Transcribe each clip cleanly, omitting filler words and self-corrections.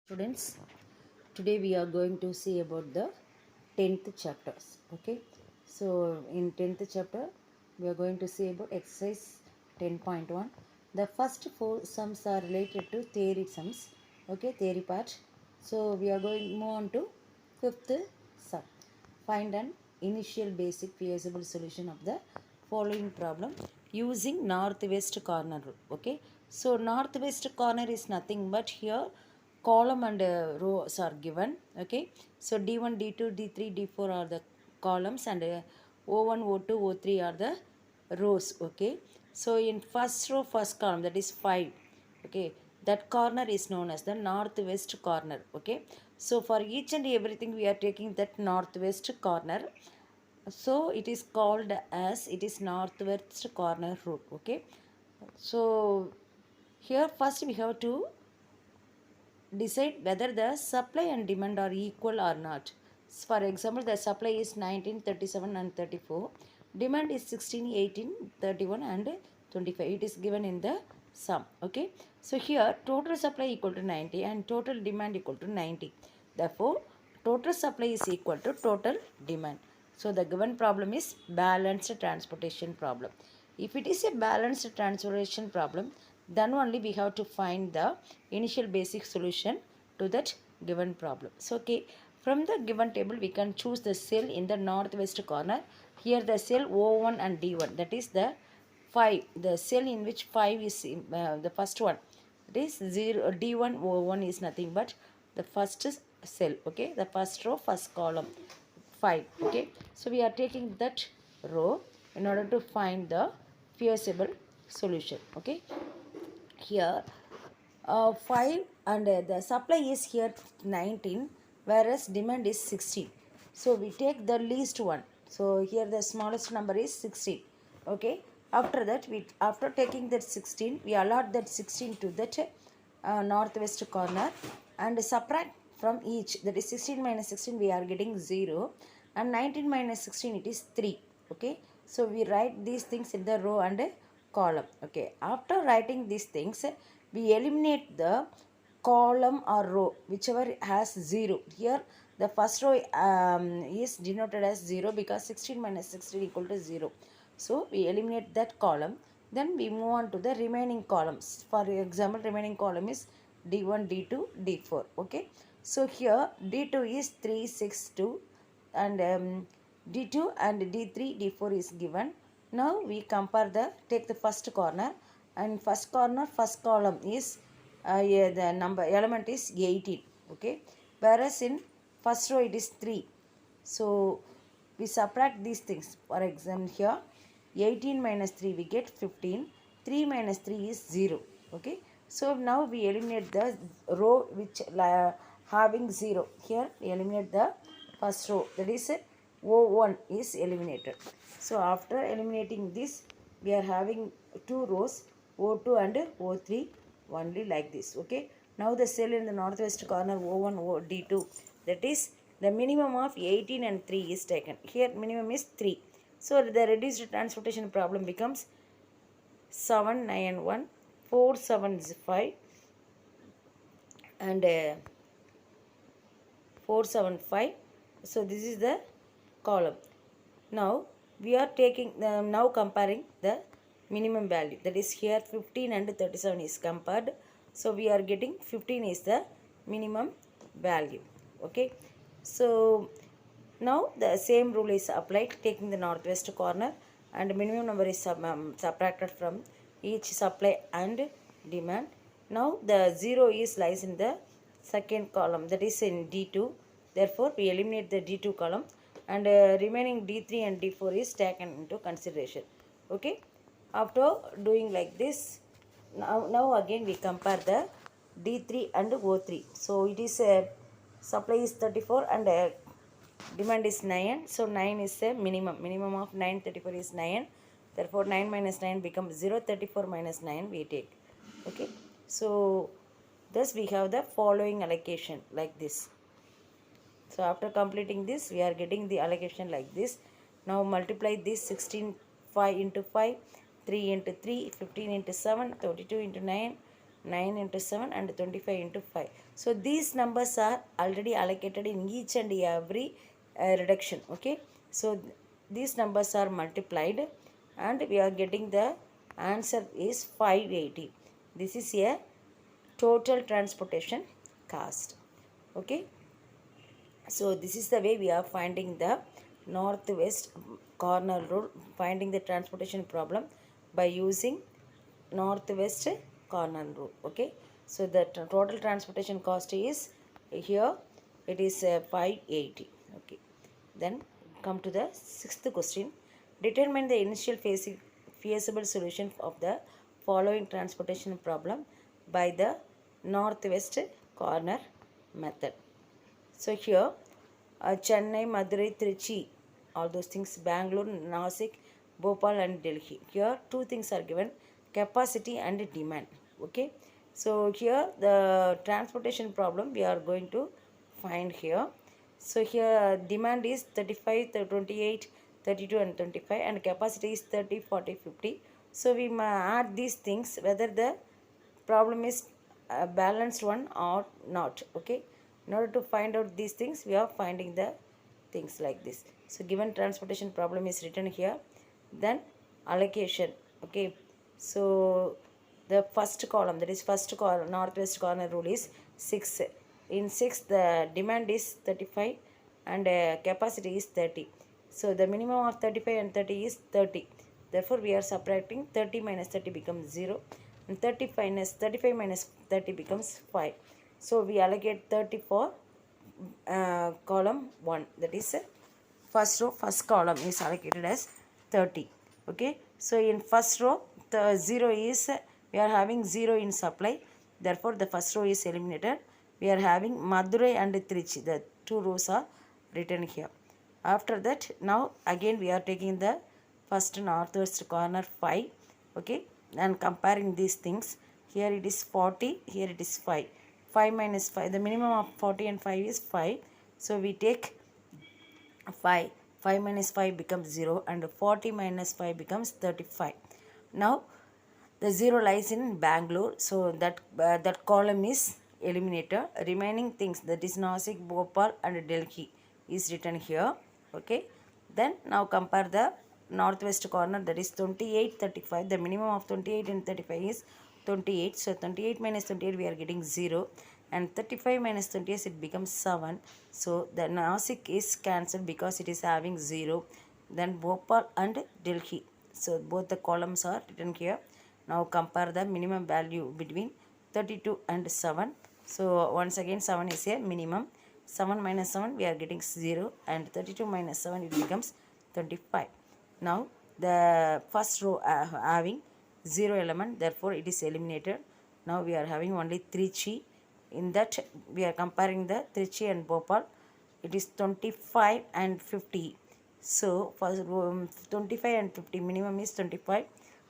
Students, today we are going to see about the 10th chapters. Okay, so in 10th chapter we are going to see about exercise 10.1. The first four sums are related to theory sums. Okay, theory part. So we are going to move on to fifth sum. Find an initial basic feasible solution of the following problem using northwest corner rule. Okay, so northwest corner is nothing but here column and rows are given. Okay, so d1 d2 d3 d4 are the columns, and o1 o2 o3 are the rows. Okay, so in first row first column, that is 5. Okay, that corner is known as the northwest corner. Okay, so for each and everything we are taking that northwest corner, so it is called as it is northwest corner rule. Okay, so here first we have to decide whether the supply and demand are equal or not. For example, the supply is 19, 37 and 34. Demand is 16, 18, 31 and 25. It is given in the sum. Okay. So here total supply equal to 90 and total demand equal to 90. Therefore, total supply is equal to total demand. So the given problem is balanced transportation problem. If it is a balanced transportation problem, then only we have to find the initial basic solution to that given problem. So okay, from the given table we can choose the cell in the northwest corner. Here the cell O1 and D1, that is the 5, the cell in which 5 is the first one, that is 0 D1 O1 is nothing but the first cell. Okay, the first row first column 5. Okay, so we are taking that row in order to find the feasible solution. Okay, here 5 and the supply is here 19, whereas demand is 16. So we take the least one. So here the smallest number is 16. Okay, after that after taking that 16, we allot that 16 to that northwest corner and subtract from each, that is 16 minus 16 we are getting 0, and 19 minus 16 it is 3. Okay, so we write these things in the row and column. Okay, after writing these things we eliminate the column or row whichever has 0. Here the first row is denoted as 0 because 16 minus 16 equal to 0. So we eliminate that column. Then we move on to the remaining columns. For example, remaining column is D1, D2, D4. Okay, so here D2 is 3, 6, 2, and D2 and D3, D4 is given. Now we compare take the first corner, and first corner first column is yeah, the number element is 18. Okay, whereas in first row it is 3. So we subtract these things. For example, here 18 minus 3 we get 15. 3 minus 3 is 0. Okay, so now we eliminate the row which having 0. Here we eliminate the first row, that is O1 is eliminated. So after eliminating this, we are having two rows, O2 and O3, only like this. Okay, now the cell in the northwest corner O1 D2, that is the minimum of 18 and 3 is taken. Here minimum is 3. So the reduced transportation problem becomes 791 475 and 475. So this is the column. Now we are taking now comparing the minimum value, that is here 15 and 37 is compared. So we are getting 15 is the minimum value. Okay, so now the same rule is applied, taking the northwest corner and minimum number is subtracted from each supply and demand. Now the 0 is lies in the second column, that is in D2. Therefore we eliminate the D2 column, and remaining D3 and D4 is taken into consideration. Okay, after doing like this, now again we compare the D3 and O3. So it is supply is 34 and demand is 9. So 9 is a minimum of 934 is 9. Therefore 9 minus 9 becomes 0. 34 minus 9 we take. Okay, so thus we have the following allocation like this. So after completing this, we are getting the allocation like this. Now multiply this 16, 5 into 5, 3 into 3, 15 into 7, 32 into 9, 9 into 7 and 25 into 5. So these numbers are already allocated in each and every reduction. Okay, so these numbers are multiplied and we are getting the answer is 580. This is a total transportation cost. Okay, so this is the way we are finding the northwest corner rule, finding the transportation problem by using northwest corner rule. Okay, so the total transportation cost is here, it is 580. Okay, then come to the sixth question. Determine the initial feasible solution of the following transportation problem by the northwest corner method. So here, Chennai, Madurai, Trichy, all those things, Bangalore, Nasik, Bhopal and Delhi. Here two things are given, capacity and demand. Okay. So here the transportation problem we are going to find here. So here demand is 35, 28, 32 and 25 and capacity is 30, 40, 50. So we add these things whether the problem is a balanced one or not. Okay, in order to find out these things we are finding the things like this. So given transportation problem is written here, then allocation. Okay, so the first column, that is first column, northwest corner rule is 6. In 6 the demand is 35 and capacity is 30. So the minimum of 35 and 30 is 30. Therefore we are subtracting 30 minus 30 becomes 0 and 35 minus 30 becomes 5. So we allocate 30 for column 1, that is first row, first column is allocated as 30. Okay, so in first row the 0 is, we are having 0 in supply, therefore the first row is eliminated. We are having Madurai and Trichy, the two rows are written here. After that, now again we are taking the first northwest corner 5. Okay, and comparing these things, here it is 40, here it is 5. 5 minus 5, the minimum of 40 and 5 is 5. So we take 5. 5 minus 5 becomes 0 and 40 minus 5 becomes 35. Now the 0 lies in Bangalore, so that column is eliminated. Remaining things, that is Nasik, Bhopal and Delhi is written here. Okay, then now compare the northwest corner, that is 28, 35. The minimum of 28 and 35 is 28. So 28 minus 28 we are getting 0 and 35 minus 28 it becomes 7. So the Nasik is cancelled because it is having 0. Then Bhopal and Delhi. So both the columns are written here. Now compare the minimum value between 32 and 7. So once again 7 is a minimum. 7 minus 7 we are getting 0 and 32 minus 7 it becomes 25. Now the first row having 0 element, therefore it is eliminated. Now we are having only Trichy. In that we are comparing the Trichy and Bhopal. It is 25 and 50. So for 25 and 50, minimum is 25.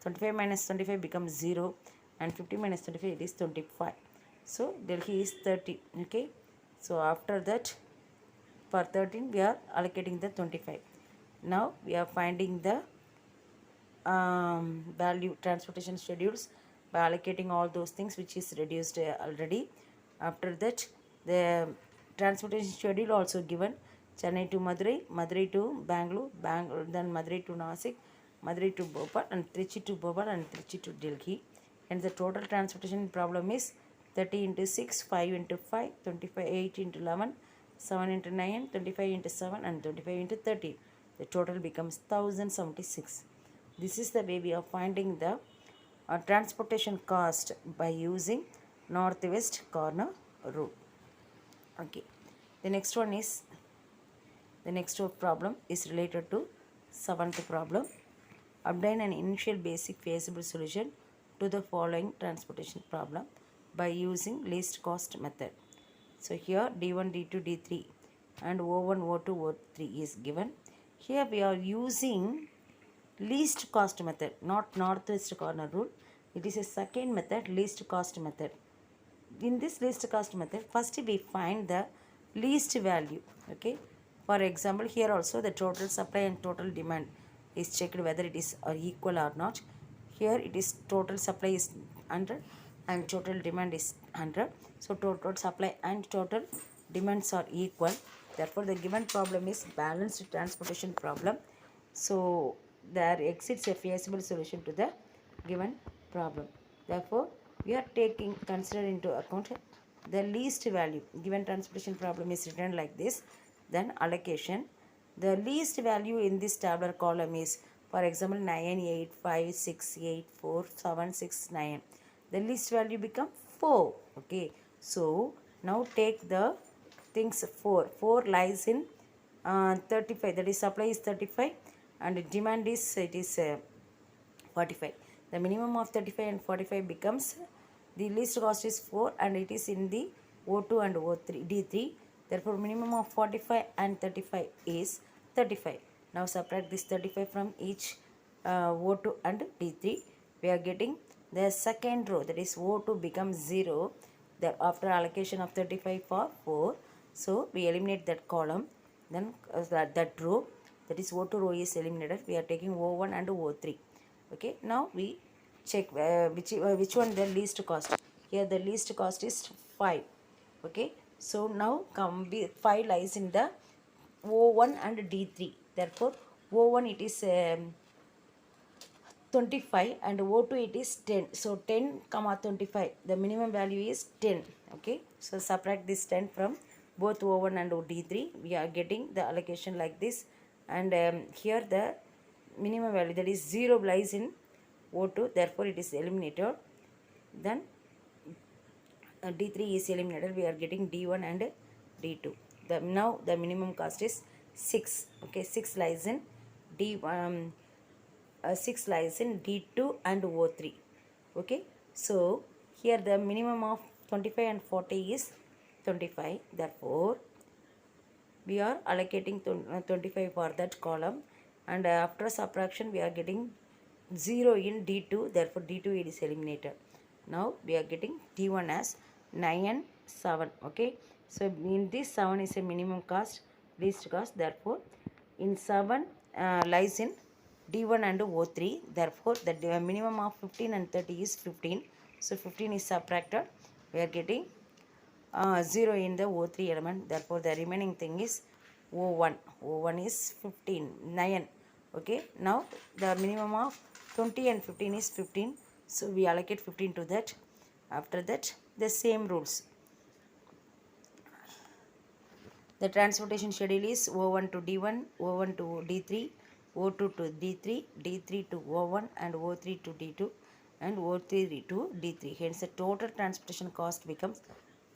25 minus 25 becomes 0 and 50 minus 25 it is 25. So Delhi is 30. Okay, so after that for 13 we are allocating the 25. Now we are finding the value transportation schedules by allocating all those things which is reduced already. After that the transportation schedule also given: Chennai to Madurai, Madurai to Bangalore, then Madurai to Nasik, Madurai to Bhopal and Trichy to Bhopal and Trichy to Delhi. And the total transportation problem is 30 into 6, 5 into 5, 25, 8 into 11, 7 into 9, 25 into 7 and 25 into 30. The total becomes 1076. This is the way we are finding the transportation cost by using northwest corner rule. Okay, the next problem is related to seventh problem. Obtain an initial basic feasible solution to the following transportation problem by using least cost method. So here D1, D2, D3 and O1, O2, O3 is given. Here we are using least cost method, not northwest corner rule. It is a second method, least cost method. In this least cost method, first we find the least value. Okay, for example, here also the total supply and total demand is checked whether it is equal or not. Here it is total supply is 100 and total demand is 100. So total supply and total demands are equal. Therefore, the given problem is balanced transportation problem. So there exists a feasible solution to the given problem. Therefore, we are taking consider into account the least value. Given transportation problem is written like this. Then allocation. The least value in this tabular column is, for example, 9, 8, 5, 6, 8, 4, 7, 6, 9. The least value become 4. Okay. So now take the things 4. 4 lies in 35. That is supply is 35 and demand is 45. The minimum of 35 and 45 becomes, the least cost is 4 and it is in the O2 and O3 D3. Therefore minimum of 45 and 35 is 35. Now subtract this 35 from each O2 and D3. We are getting the second row, that is O2 becomes 0 after allocation of 35 for 4. So we eliminate that column. Then that row, that is O2 row is eliminated. We are taking O1 and O3. Okay, now we check which one the least cost. Here the least cost is 5. Okay, so now 5 lies in the O1 and D3. Therefore O1 it is 25 and O2 it is 10. So 10 comma 25, the minimum value is 10. Okay, so subtract this 10 from both O1 and D3. We are getting the allocation like this. And here the minimum value, that is 0, lies in O2. Therefore it is eliminated. Then D3 is eliminated. We are getting D1 and D2. Now the minimum cost is 6. Okay, 6 lies in D1. 6 lies in D2 and O3. Okay, so here the minimum of 25 and 40 is 25. Therefore we are allocating 25 for that column, and after subtraction we are getting 0 in D2. Therefore D2 it is eliminated. Now we are getting D1 as 9 and 7. Okay, so in this 7 is a minimum cost, least cost. Therefore in 7 lies in D1 and O3. Therefore the minimum of 15 and 30 is 15. So 15 is subtracted. We are getting 0 in the O3 element. Therefore the remaining thing is O1. O1 is 15, 9. Okay, now the minimum of 20 and 15 is 15. So we allocate 15 to that. After that the same rules. The transportation schedule is O1 to D1, O1 to D3, O2 to D3, D3 to O1 and O3 to D2 and O3 to D3. Hence the total transportation cost becomes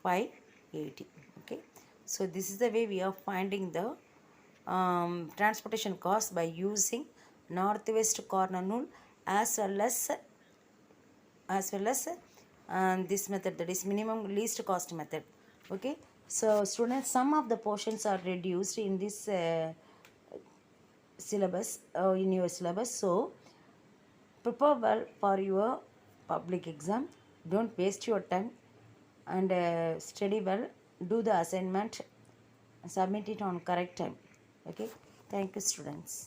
580. Okay, so this is the way we are finding the transportation cost by using northwest corner rule as well as this method, that is minimum least cost method. Okay, so students, some of the portions are reduced in this syllabus, in your syllabus. So prepare well for your public exam. Don't waste your time and study well. Do the assignment, submit it on correct time. Okay, thank you students.